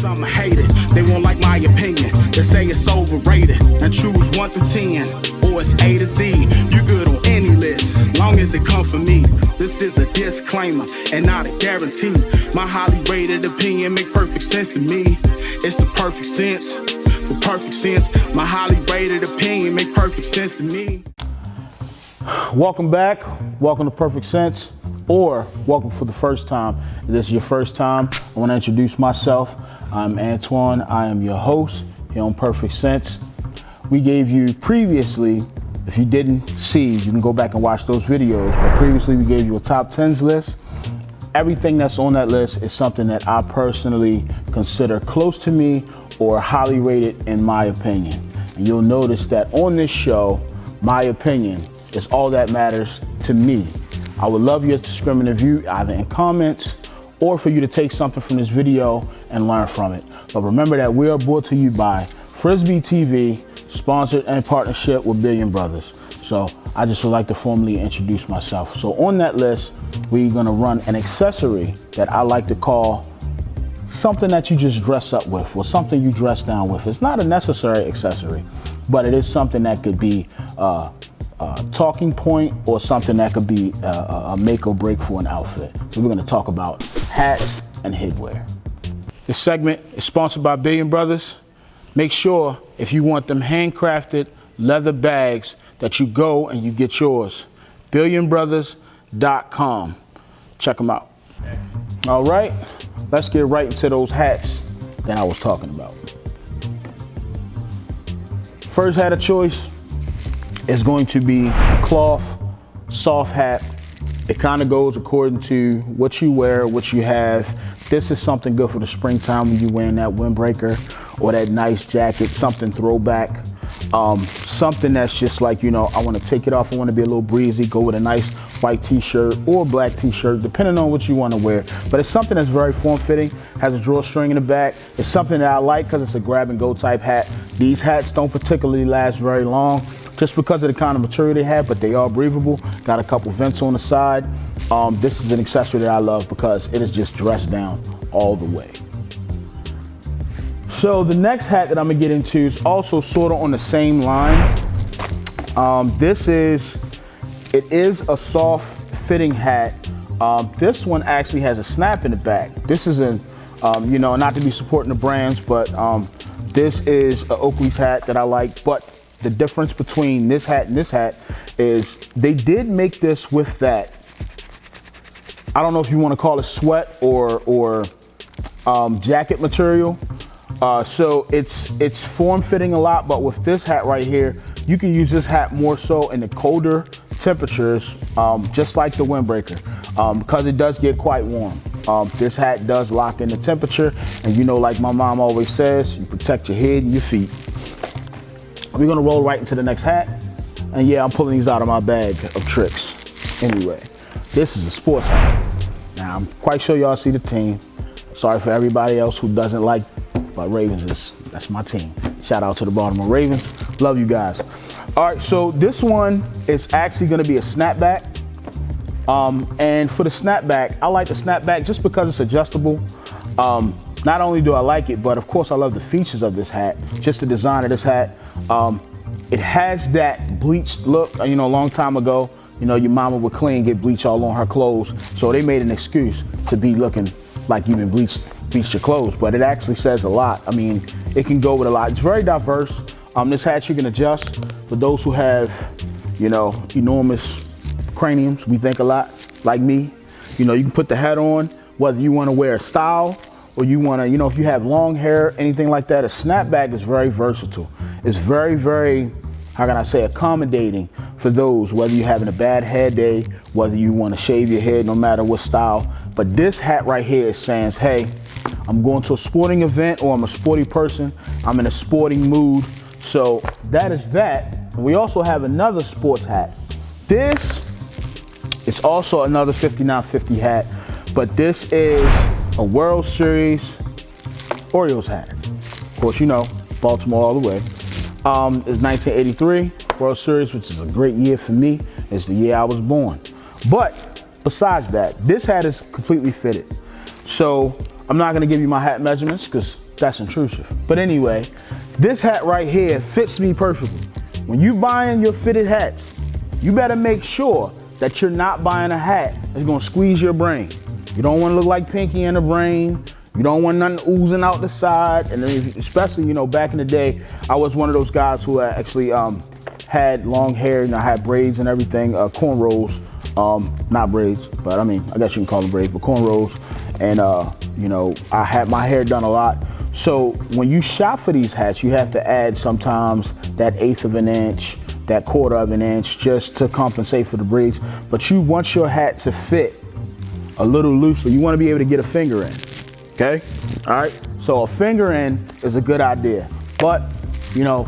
some hate it. They won't like my opinion. They say it's overrated. And choose 1 through 10, or it's A to Z. You good on any list, long as it come from me. This is a disclaimer and not a guarantee. My highly rated opinion make perfect sense to me. It's the perfect sense, the perfect sense. My highly rated opinion make perfect sense to me. Welcome back. Welcome to Perfect Sense, or welcome for the first time. If this is your first time, I want to introduce myself. I'm Antoine. I am your host here on Perfect Sense. We gave you previously, if you didn't see, you can go back and watch those videos, but previously we gave you a top 10s list. Everything that's on that list is something that I personally consider close to me or highly rated in my opinion. And you'll notice that on this show, my opinion is all that matters to me. I would love your discriminative view either in comments or for you to take something from this video and learn from it. But remember that we are brought to you by Frisbee TV, sponsored in partnership with Billion Brothers. So I just would like to formally introduce myself. So on that list, we're gonna run an accessory that I like to call something that you just dress up with or something you dress down with. It's not a necessary accessory, but it is something that could be a talking point or something that could be a make or break for an outfit. So we're gonna talk about hats and headwear. This segment is sponsored by Billion Brothers. Make sure if you want them handcrafted leather bags that you go and you get yours. BillionBrothers.com. Check them out. All right, let's get right into those hats that I was talking about. First hat of choice is going to be a cloth, soft hat. It kind of goes according to what you wear, what you have. This is something good for the springtime when you're wearing that windbreaker or that nice jacket, something throwback. Something that's just like, you know, I want to take it off, I want to be a little breezy, go with a nice white t-shirt or black t-shirt, depending on what you want to wear. But it's something that's very form-fitting, has a drawstring in the back. It's something that I like because it's a grab-and-go type hat. These hats don't particularly last very long just because of the kind of material they have, but they are breathable. Got a couple vents on the side. This is an accessory that I love because it is just dressed down all the way. So the next hat that I'm gonna get into is also sort of on the same line. It is a soft fitting hat. This one actually has a snap in the back. This is you know, not to be supporting the brands, but this is an Oakley's hat that I like. But the difference between this hat and this hat is they did make this with that, I don't know if you want to call it sweat or jacket material. So it's form-fitting a lot, but with this hat right here, you can use this hat more so in the colder temperatures, just like the windbreaker, because it does get quite warm. This hat does lock in the temperature, and you know, like my mom always says, you protect your head and your feet. We're gonna roll right into the next hat, and yeah, I'm pulling these out of my bag of tricks. Anyway, this is a sports hat. Now, I'm quite sure y'all see the team. Sorry for everybody else who doesn't like, but Ravens that's my team. Shout out to the Baltimore Ravens. Love you guys. All right, so this one is actually gonna be a snapback. And for the snapback, I like the snapback just because it's adjustable. Not only do I like it, but of course I love the features of this hat, just the design of this hat. It has that bleached look. You know, a long time ago, you know, your mama would clean, get bleach all on her clothes. So they made an excuse to be looking like you've been bleached your clothes, but it actually says a lot. I mean, it can go with a lot. It's very diverse. This hat you can adjust for those who have, you know, enormous craniums. We think a lot, like me. You know, you can put the hat on, whether you want to wear a style or you want to, you know, if you have long hair, anything like that. A snapback is very versatile. It's very, very, how can I say, accommodating for those, whether you're having a bad hair day, whether you want to shave your head, no matter what style. But this hat right here is saying, hey, I'm going to a sporting event, or I'm a sporty person, I'm in a sporting mood. So that is that. We also have another sports hat. This is also another 5950 hat, but this is a World Series Orioles hat. Of course, you know, Baltimore all the way. It's 1983 World Series, which is a great year for me. It's the year I was born. But besides that, this hat is completely fitted. So I'm not gonna give you my hat measurements because that's intrusive. But anyway, this hat right here fits me perfectly. When you buying your fitted hats, you better make sure that you're not buying a hat that's gonna squeeze your brain. You don't wanna look like Pinky in the Brain. You don't want nothing oozing out the side. And especially, back in the day, I was one of those guys who actually had long hair, and I had braids and everything, cornrows. Not braids, but I guess you can call them braids, but cornrows. And I had my hair done a lot. So when you shop for these hats, you have to add sometimes that 1/8 of an inch, that 1/4 of an inch, just to compensate for the braids. But you want your hat to fit a little loosely. You want to be able to get a finger in, okay? All right, so a finger in is a good idea. But,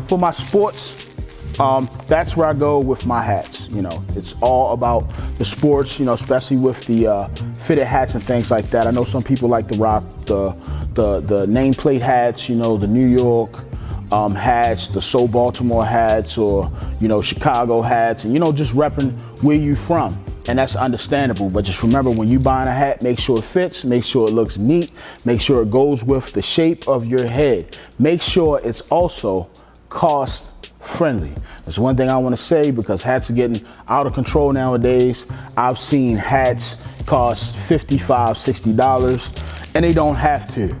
for my sports, that's where I go with my hats. It's all about the sports, especially with the fitted hats and things like that. I know some people like to rock the nameplate hats, the New York hats, the So Baltimore hats, or, Chicago hats, and, just repping where you from. And that's understandable, but just remember, when you buying a hat, make sure it fits, make sure it looks neat, make sure it goes with the shape of your head. Make sure it's also cost friendly. That's one thing I want to say, because hats are getting out of control nowadays. I've seen hats cost $55, $60, and they don't have to.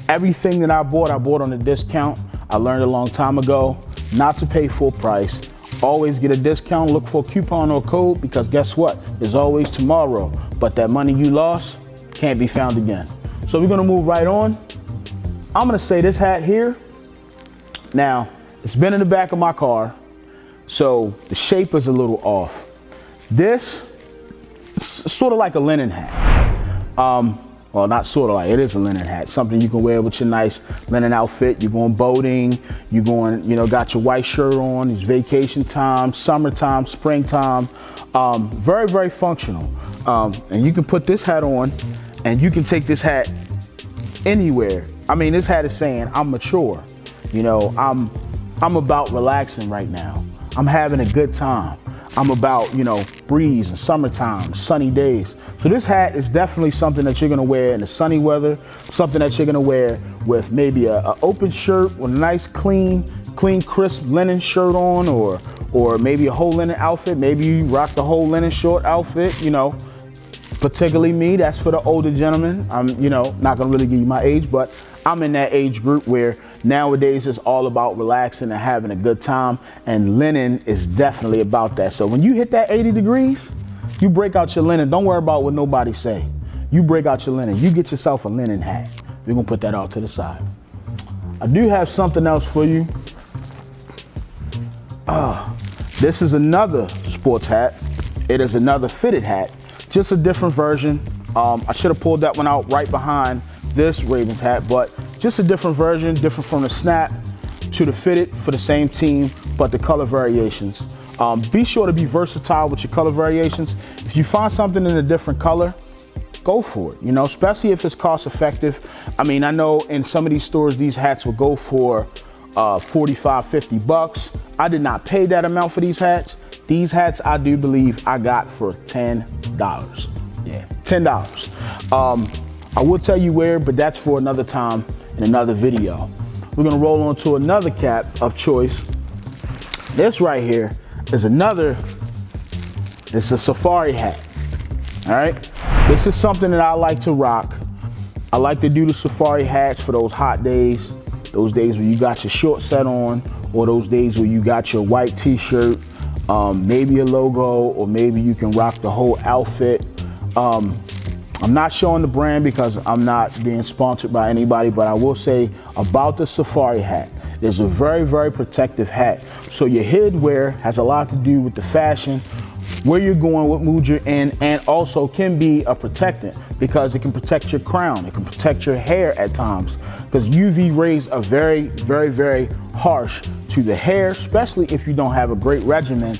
Everything that I bought on a discount. I learned a long time ago not to pay full price. Always get a discount, look for a coupon or code, because guess what? There's always tomorrow, but that money you lost can't be found again. So we're gonna move right on. I'm gonna say this hat here. Now, it's been in the back of my car, so the shape is a little off. This, it's sort of like a linen hat. Well, not sort of like, it is a linen hat. Something you can wear with your nice linen outfit. You're going boating, you're going, got your white shirt on, it's vacation time, summertime, springtime. Very, very functional. And you can put this hat on, and you can take this hat anywhere. This hat is saying, I'm mature. I'm about relaxing right now. I'm having a good time. I'm about, breeze and summertime, sunny days. So this hat is definitely something that you're gonna wear in the sunny weather, something that you're gonna wear with maybe a open shirt with a nice clean, crisp linen shirt on, or maybe a whole linen outfit. Maybe you rock the whole linen short outfit, Particularly me, that's for the older gentlemen. I'm, not gonna really give you my age, but I'm in that age group where nowadays it's all about relaxing and having a good time, and linen is definitely about that. So when you hit that 80 degrees, you break out your linen. Don't worry about what nobody say. You break out your linen. You get yourself a linen hat. We're gonna put that all to the side. I do have something else for you. This is another sports hat. It is another fitted hat. Just a different version. I should have pulled that one out right behind this Ravens hat, but just a different version, different from the snap to the fitted for the same team, but the color variations. Be sure to be versatile with your color variations. If you find something in a different color, go for it, especially if it's cost effective. I know in some of these stores, these hats will go for $45, $50. I did not pay that amount for these hats. These hats, I do believe I got for $10. Yeah, $10. I will tell you where, but that's for another time in another video. We're gonna roll on to another cap of choice. This right here is it's a safari hat, all right? This is something that I like to rock. I like to do the safari hats for those hot days, those days when you got your short set on, or those days where you got your white t-shirt, maybe a logo, or maybe you can rock the whole outfit. I'm not showing the brand because I'm not being sponsored by anybody, but I will say about the safari hat, it's a very, very protective hat. So your headwear has a lot to do with the fashion, where you're going, what mood you're in, and also can be a protectant because it can protect your crown, it can protect your hair at times, because UV rays are very, very, very harsh to the hair, especially if you don't have a great regimen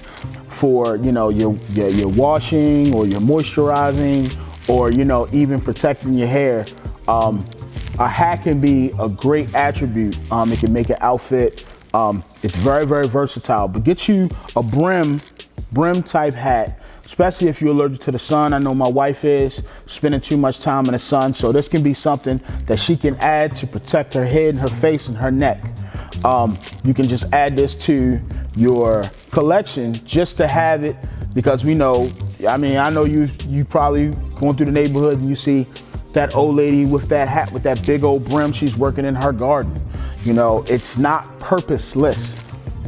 for your washing or your moisturizing, or even protecting your hair. A hat can be a great attribute. It can make an outfit. It's very, very versatile. But get you a brim type hat, especially if you're allergic to the sun. I know my wife is spending too much time in the sun, so this can be something that she can add to protect her head and her face and her neck. You can just add this to your collection just to have it, because we know, I mean, I know you probably going through the neighborhood and you see that old lady with that hat with that big old brim. She's working in her garden. You know, it's not purposeless.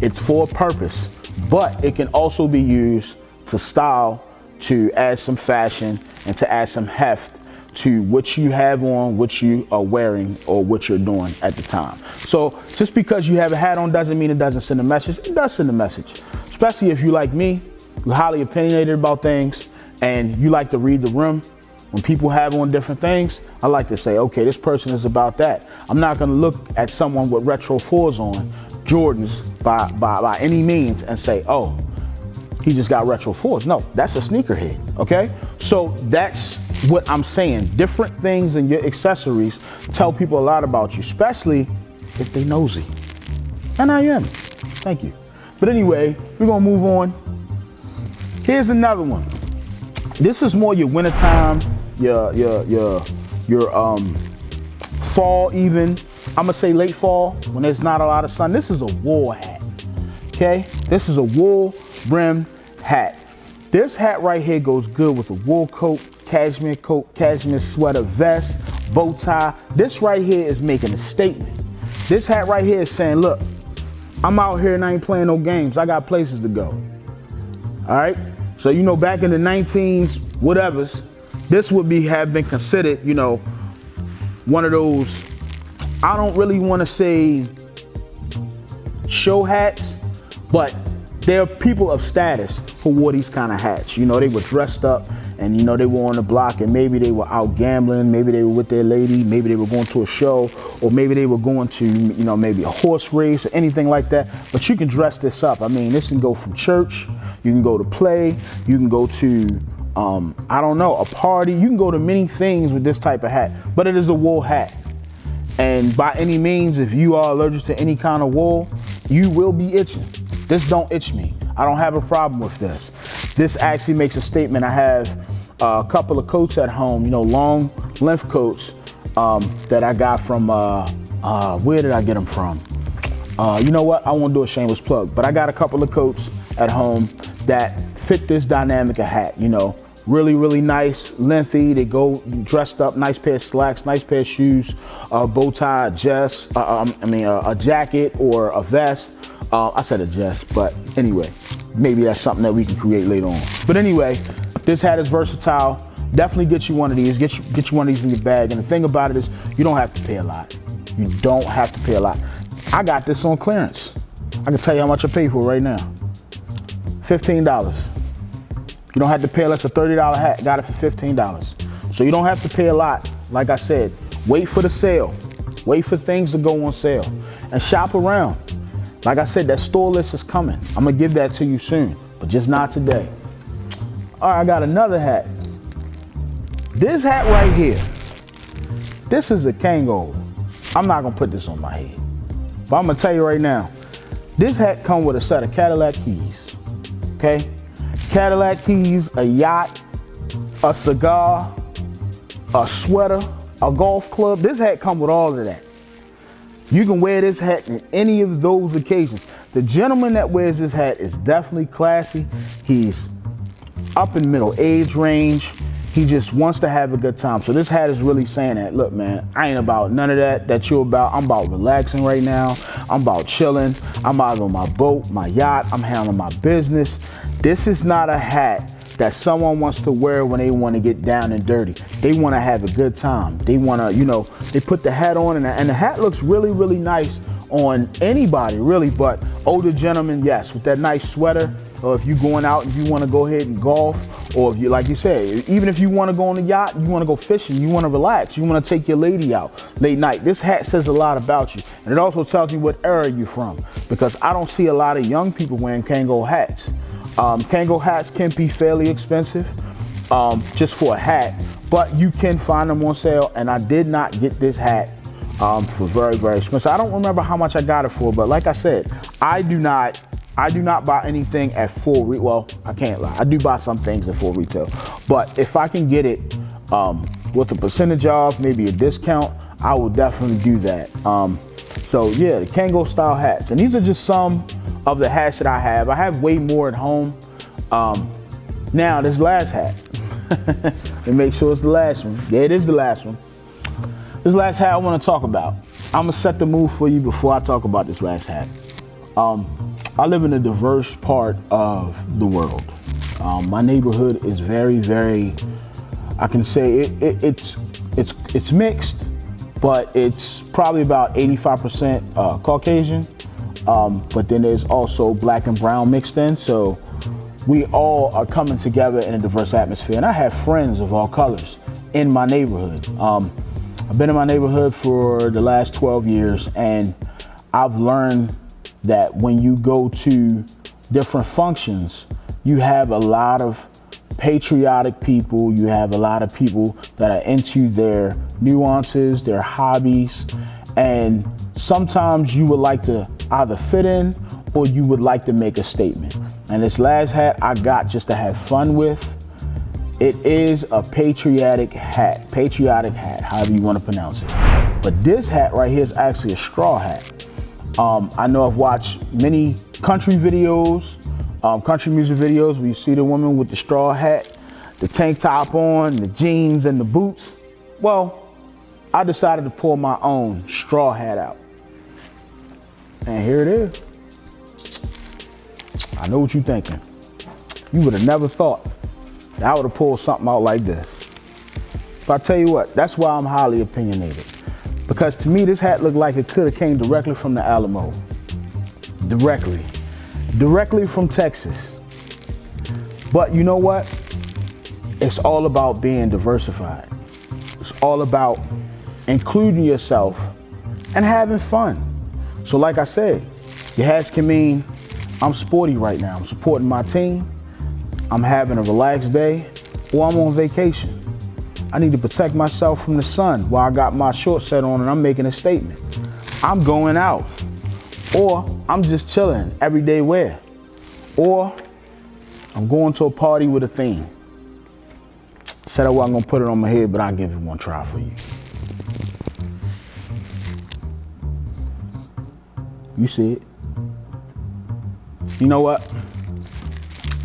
It's for a purpose, but it can also be used to style, to add some fashion, and to add some heft to what you have on, what you are wearing, or what you're doing at the time. So just because you have a hat on doesn't mean it doesn't send a message. It does send a message, especially if you like me, you're highly opinionated about things, and you like to read the room. When people have on different things, I like to say, okay, this person is about that. I'm not gonna look at someone with retro 4s on, Jordans, by any means, and say, oh, he just got retro 4s. No, that's a sneakerhead, okay? So that's what I'm saying. Different things in your accessories tell people a lot about you, especially if they nosy. And I am. Thank you. But anyway, we're gonna move on. Here's another one. This is more your wintertime, your fall even. I'm gonna say late fall when there's not a lot of sun. This is a wool hat, okay? This is a wool brimmed hat. This hat right here goes good with a wool coat, cashmere sweater, vest, bow tie. This right here is making a statement. This hat right here is saying, look, I'm out here and I ain't playing no games. I got places to go. All right? So, you know, back in the 19s, whatevers, this would have been considered, you know, one of those, I don't really want to say show hats, but there are people of status who wore these kind of hats. You know, they were dressed up and, you know, they were on the block and maybe they were out gambling, maybe they were with their lady, maybe they were going to a show, or maybe they were going to, you know, maybe a horse race or anything like that. But you can dress this up. I mean, this can go from church, you can go to play, you can go to, I don't know, a party. You can go to many things with this type of hat, but it is a wool hat. And by any means, if you are allergic to any kind of wool, you will be itching. This don't itch me. I don't have a problem with this. This actually makes a statement. I have a couple of coats at home, you know, long length coats that I got from, where did I get them from? You know what? I won't do a shameless plug, but I got a couple of coats at home that fit this dynamic of hat, you know. Really, really nice, lengthy. They go dressed up, nice pair of slacks, nice pair of shoes, bow tie, a jacket or a vest. I said a vest, but anyway, maybe that's something that we can create later on. But anyway, this hat is versatile. Definitely get you one of these. Get you one of these in your bag. And the thing about it is, you don't have to pay a lot. You don't have to pay a lot. I got this on clearance. I can tell you how much I paid for it right now. $15. You don't have to pay less than $30 hat. Got it for $15. So you don't have to pay a lot. Like I said, wait for the sale. Wait for things to go on sale and shop around. Like I said, that store list is coming. I'm gonna give that to you soon, but just not today. All right, I got another hat. This hat right here, this is a Kango. I'm not gonna put this on my head, but I'm gonna tell you right now, this hat comes with a set of Cadillac keys, okay? Cadillac keys, a yacht, a cigar, a sweater, a golf club. This hat comes with all of that. You can wear this hat in any of those occasions. The gentleman that wears this hat is definitely classy. He's up in middle age range. He just wants to have a good time. So this hat is really saying that, look, man, I ain't about none of that you're about. I'm about relaxing right now. I'm about chilling. I'm out on my boat, my yacht. I'm handling my business. This is not a hat that someone wants to wear when they want to get down and dirty. They want to have a good time. They want to, you know, they put the hat on and the hat looks really, really nice on anybody, really, but older gentlemen, yes, with that nice sweater, or if you're going out and you want to go ahead and golf, or if you, like you said, even if you want to go on a yacht, you want to go fishing, you want to relax, you want to take your lady out late night, this hat says a lot about you. And it also tells you what era you're from, because I don't see a lot of young people wearing Kango hats. Kango hats can be fairly expensive just for a hat, but you can find them on sale, and I did not get this hat for very, very expensive. I don't remember how much I got it for, but like I said, I I do not buy anything at full retail. Well, I can't lie. I do buy some things at full retail. But if I can get it with a percentage off, maybe a discount, I will definitely do that. So yeah, the Kango style hats. And these are just some of the hats that I have. I have way more at home. Now, this last hat. Let me make sure it's the last one. Yeah, it is the last one. This last hat I want to talk about. I'm going to set the mood for you before I talk about this last hat. I live in a diverse part of the world. My neighborhood is very, very, I can say it's mixed, but it's probably about 85% Caucasian. But then there's also black and brown mixed in. So we all are coming together in a diverse atmosphere. And I have friends of all colors in my neighborhood. I've been in my neighborhood for the last 12 years, and I've learned that when you go to different functions, you have a lot of patriotic people, you have a lot of people that are into their nuances, their hobbies, and sometimes you would like to either fit in or you would like to make a statement. And this last hat I got just to have fun with. It is a patriotic hat, however you want to pronounce it. But this hat right here is actually a straw hat. I know I've watched many country videos, country music videos where you see the woman with the straw hat, the tank top on, the jeans and the boots. Well, I decided to pull my own straw hat out. And here it is. I know what you're thinking. You would have never thought that I would have pulled something out like this. But I tell you what, that's why I'm highly opinionated. Because to me, this hat looked like it could have came directly from the Alamo. Directly from Texas. But you know what? It's all about being diversified. It's all about including yourself and having fun. So like I said, your hats can mean I'm sporty right now. I'm supporting my team. I'm having a relaxed day, or I'm on vacation. I need to protect myself from the sun while I got my short set on and I'm making a statement. I'm going out, or I'm just chilling, everyday wear, or I'm going to a party with a theme. Said I wasn't gonna put it on my head, but I'll give it one try for you. You see it. You know what?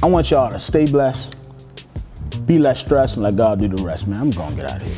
I want y'all to stay blessed, be less stressed, and let God do the rest, man. I'm gonna get out of here.